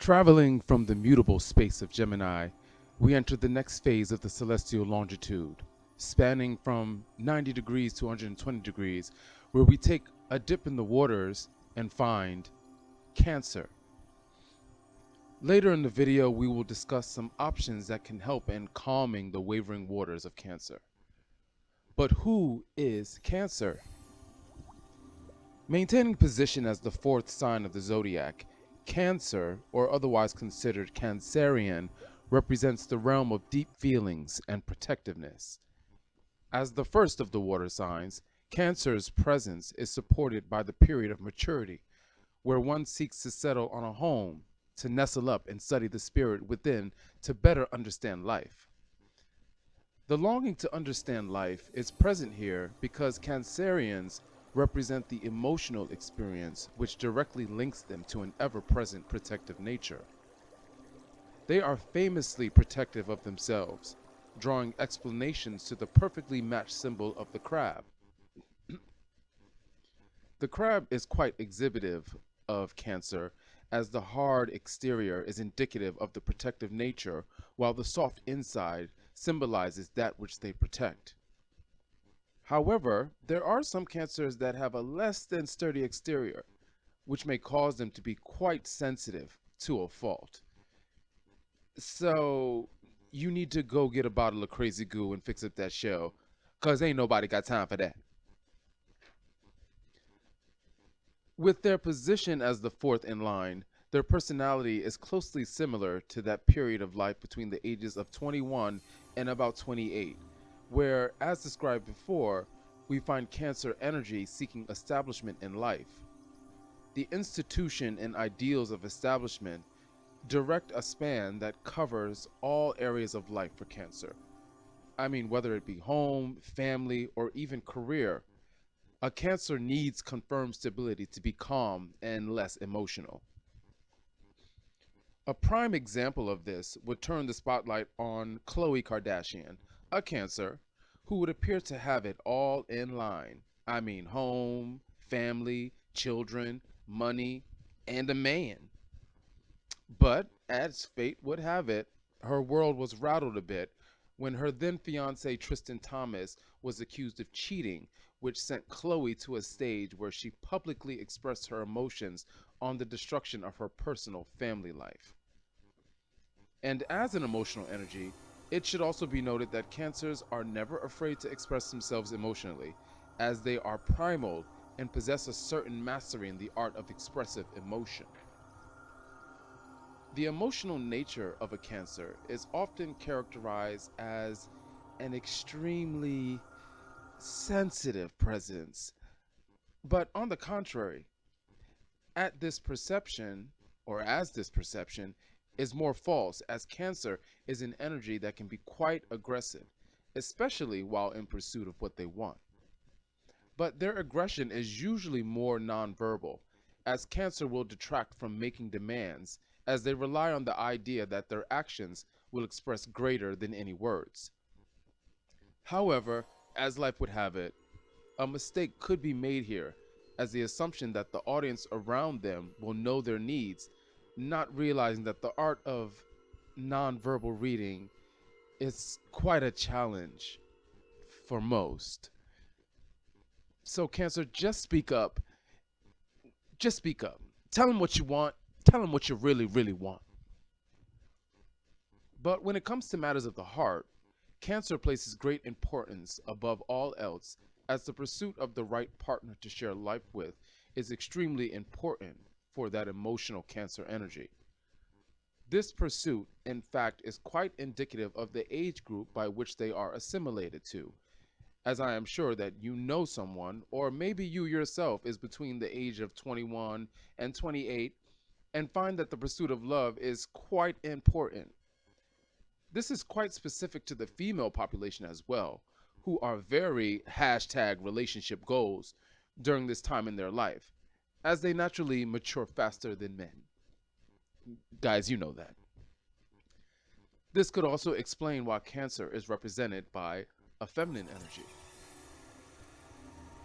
Traveling from the mutable space of Gemini, we enter the next phase of the celestial longitude, spanning from 90 degrees to 120 degrees, where we take a dip in the waters and find Cancer. Later in the video, we will discuss some options that can help in calming the wavering waters of Cancer. But who is Cancer? Maintaining position as the fourth sign of the Zodiac, Cancer, or otherwise considered Cancerian, represents the realm of deep feelings and protectiveness. As the first of the water signs, Cancer's presence is supported by the period of maturity, where one seeks to settle on a home, to nestle up and study the spirit within to better understand life. The longing to understand life is present here because Cancerians represent the emotional experience which directly links them to an ever-present protective nature. They are famously protective of themselves, drawing explanations to the perfectly matched symbol of the crab. The crab is quite exhibitive of Cancer, as the hard exterior is indicative of the protective nature, while the soft inside symbolizes that which they protect. However, there are some Cancers that have a less than sturdy exterior, which may cause them to be quite sensitive to a fault. So you need to go get a bottle of crazy goo and fix up that shell, cause ain't nobody got time for that. With their position as the fourth in line, their personality is closely similar to that period of life between the ages of 21 and about 28, where, as described before, we find Cancer energy seeking establishment in life. The institution and ideals of establishment direct a span that covers all areas of life for Cancer. I mean, whether it be home, family, or even career, a Cancer needs confirmed stability to be calm and less emotional. A prime example of this would turn the spotlight on Khloe Kardashian, a Cancer, who would appear to have it all in line. I mean, home, family, children, money, and a man. But, as fate would have it, her world was rattled a bit when her then fiance Tristan Thompson was accused of cheating, which sent Khloe to a stage where she publicly expressed her emotions on the destruction of her personal family life. And as an emotional energy, it should also be noted that Cancers are never afraid to express themselves emotionally, as they are primal and possess a certain mastery in the art of expressive emotion. The emotional nature of a Cancer is often characterized as an extremely sensitive presence. But on the contrary, at this perception, or as this perception, is more false, as Cancer is an energy that can be quite aggressive, especially while in pursuit of what they want. But their aggression is usually more nonverbal, as Cancer will detract from making demands, as they rely on the idea that their actions will express greater than any words. However, as life would have it, a mistake could be made here, as the assumption that the audience around them will know their needs, not realizing that the art of nonverbal reading is quite a challenge for most. So, Cancer, just speak up. Just speak up. Tell them what you want. Tell them what you really, really want. But when it comes to matters of the heart, Cancer places great importance above all else, as the pursuit of the right partner to share life with is extremely important for that emotional Cancer energy. This pursuit, in fact, is quite indicative of the age group by which they are assimilated to, as I am sure that you know someone, or maybe you yourself is between the age of 21 and 28, and find that the pursuit of love is quite important. This is quite specific to the female population as well, who are very hashtag relationship goals during this time in their life, as they naturally mature faster than men. Guys, you know that. This could also explain why Cancer is represented by a feminine energy.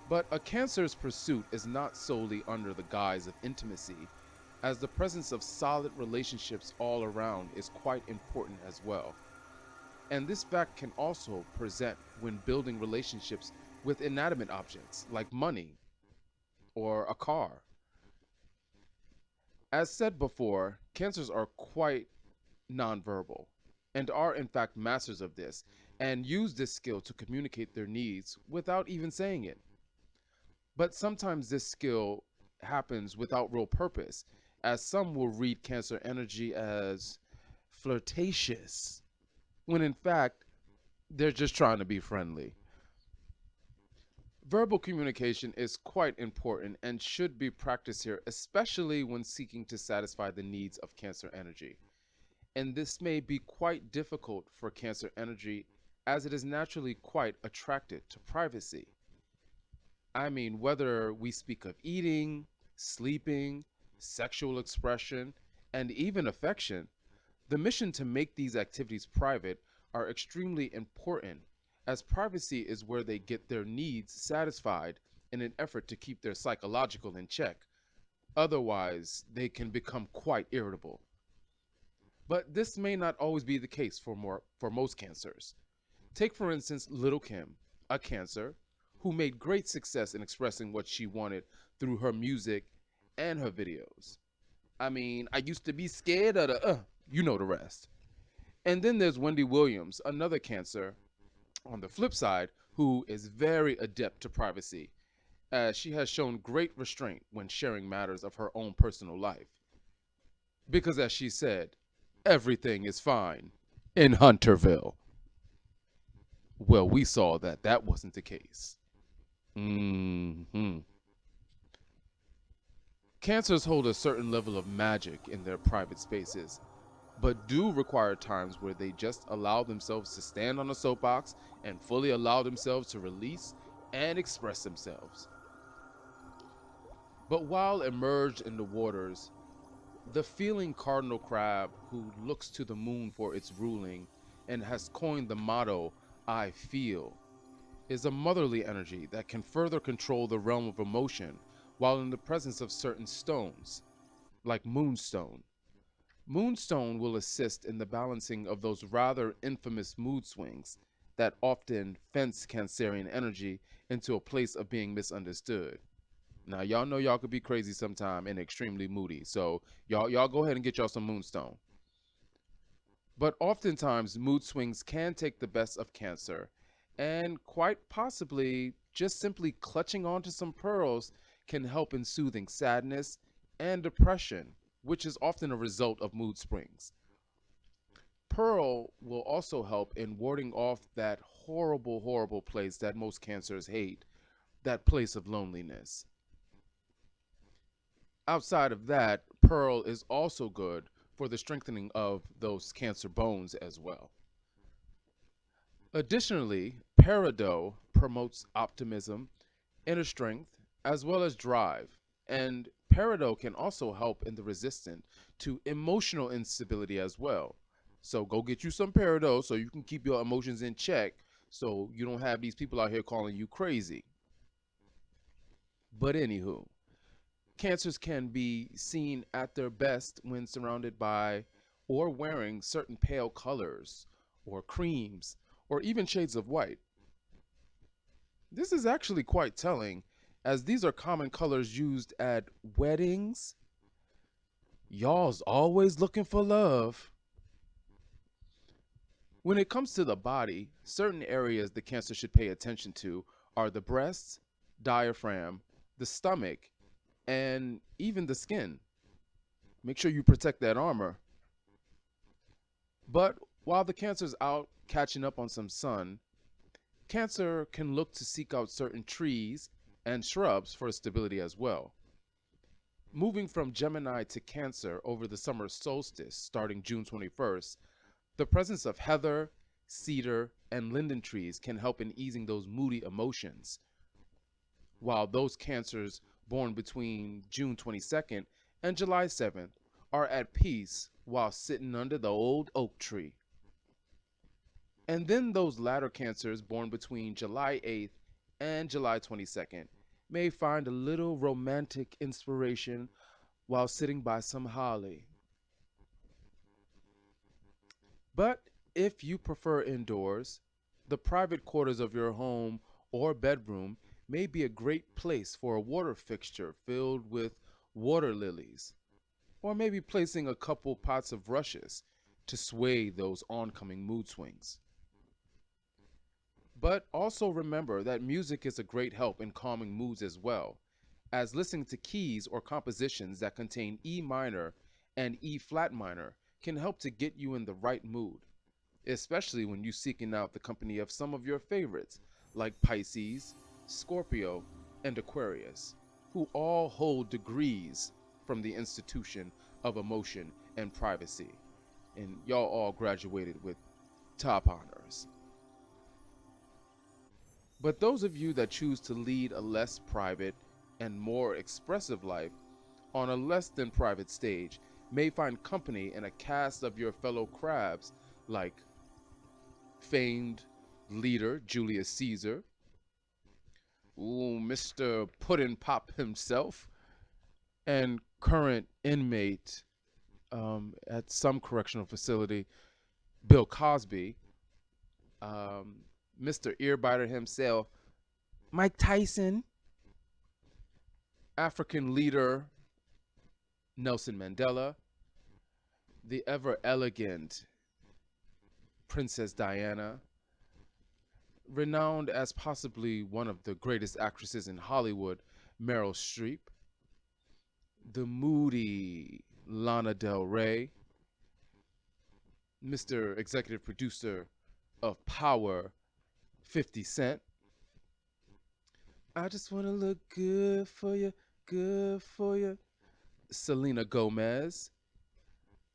But a Cancer's pursuit is not solely under the guise of intimacy, as the presence of solid relationships all around is quite important as well. And this fact can also present when building relationships with inanimate objects like money or a car. As said before, cancers are quite nonverbal and are in fact masters of this and use this skill to communicate their needs without even saying it. But sometimes this skill happens without real purpose, as some will read Cancer energy as flirtatious, when in fact, they're just trying to be friendly. Verbal communication is quite important and should be practiced here, especially when seeking to satisfy the needs of Cancer energy. And this may be quite difficult for Cancer energy as it is naturally quite attracted to privacy. I mean, whether we speak of eating, sleeping, sexual expression, and even affection, the mission to make these activities private are extremely important, as privacy is where they get their needs satisfied in an effort to keep their psychological in check. Otherwise, they can become quite irritable. But this may not always be the case for most cancers. Take for instance Little Kim, a cancer who made great success in expressing what she wanted through her music and her videos. I mean, I used to be scared of you know the rest. And then there's Wendy Williams, another cancer on the flip side, who is very adept to privacy, as she has shown great restraint when sharing matters of her own personal life. Because as she said, everything is fine in Hunterville. Well, we saw that that wasn't the case. Hmm. Cancers hold a certain level of magic in their private spaces, but do require times where they just allow themselves to stand on a soapbox and fully allow themselves to release and express themselves. But while immersed in the waters, the feeling cardinal crab who looks to the moon for its ruling and has coined the motto, I feel, is a motherly energy that can further control the realm of emotion while in the presence of certain stones, like moonstone. Moonstone will assist in the balancing of those rather infamous mood swings that often fence Cancerian energy into a place of being misunderstood. Now y'all know y'all could be crazy sometime and extremely moody, so y'all go ahead and get y'all some moonstone. But oftentimes mood swings can take the best of Cancer, and quite possibly just simply clutching onto some pearls can help in soothing sadness and depression, which is often a result of mood swings. Pearl will also help in warding off that horrible, horrible place that most cancers hate, that place of loneliness. Outside of that, Pearl is also good for the strengthening of those cancer bones as well. Additionally, Peridot promotes optimism, inner strength, as well as drive. And Peridot can also help in the resistance to emotional instability as well. So go get you some Peridot so you can keep your emotions in check so you don't have these people out here calling you crazy. But anywho, cancers can be seen at their best when surrounded by or wearing certain pale colors or creams or even shades of white. This is actually quite telling, as these are common colors used at weddings. Y'all's always looking for love. When it comes to the body, certain areas the cancer should pay attention to are the breasts, diaphragm, the stomach, and even the skin. Make sure you protect that armor. But while the cancer's out catching up on some sun, Cancer can look to seek out certain trees and shrubs for stability as well. Moving from Gemini to Cancer over the summer solstice starting June 21st, the presence of heather, cedar, and linden trees can help in easing those moody emotions, while those Cancers born between June 22nd and July 7th are at peace while sitting under the old oak tree. And then those latter Cancers born between July 8th and July 22nd may find a little romantic inspiration while sitting by some holly. But if you prefer indoors, the private quarters of your home or bedroom may be a great place for a water fixture filled with water lilies, or maybe placing a couple pots of rushes to sway those oncoming mood swings. But also remember that music is a great help in calming moods as well, as listening to keys or compositions that contain E minor and E flat minor can help to get you in the right mood, especially when you're seeking out the company of some of your favorites, like Pisces, Scorpio, and Aquarius, who all hold degrees from the institution of emotion and privacy. And y'all all graduated with top honors. But those of you that choose to lead a less private and more expressive life on a less than private stage may find company in a cast of your fellow crabs like famed leader Julius Caesar, Mr. Puddin' Pop himself, and current inmate at some correctional facility, Bill Cosby, Mr. Earbiter himself, Mike Tyson, African leader Nelson Mandela, the ever elegant Princess Diana, renowned as possibly one of the greatest actresses in Hollywood, Meryl Streep, the moody Lana Del Rey, Mr. Executive Producer of Power, 50 Cent. I just want to look good for you. Selena Gomez,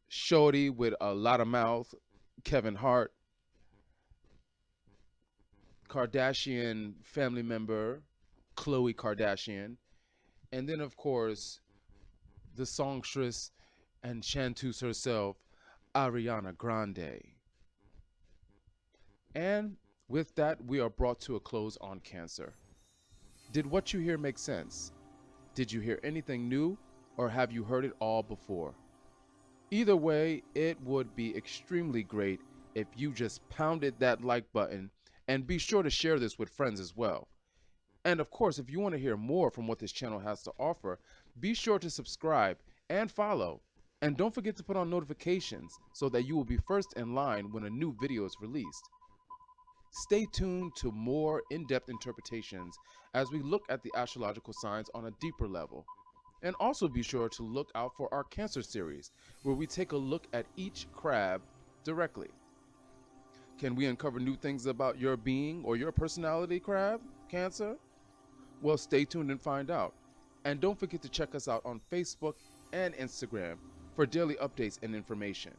Shorty with a lot of mouth, Kevin Hart, Kardashian family member, Khloe Kardashian, and then, of course, the songstress and chanteuse herself, Ariana Grande. And with that, we are brought to a close on Cancer. Did what you hear make sense? Did you hear anything new, or have you heard it all before? Either way, it would be extremely great if you just pounded that like button, and be sure to share this with friends as well. And of course, if you want to hear more from what this channel has to offer, be sure to subscribe and follow. And don't forget to put on notifications so that you will be first in line when a new video is released. Stay tuned to more in-depth interpretations as we look at the astrological signs on a deeper level. And also be sure to look out for our Cancer series, where we take a look at each crab directly. Can we uncover new things about your being or your personality, crab, Cancer? Well, stay tuned and find out. And don't forget to check us out on Facebook and Instagram for daily updates and information.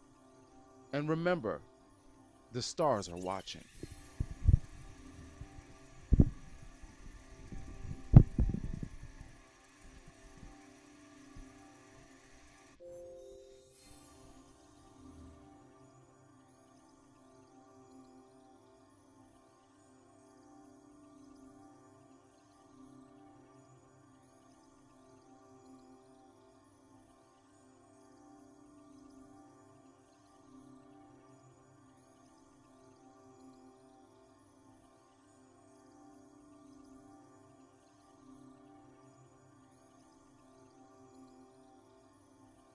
And remember, the stars are watching.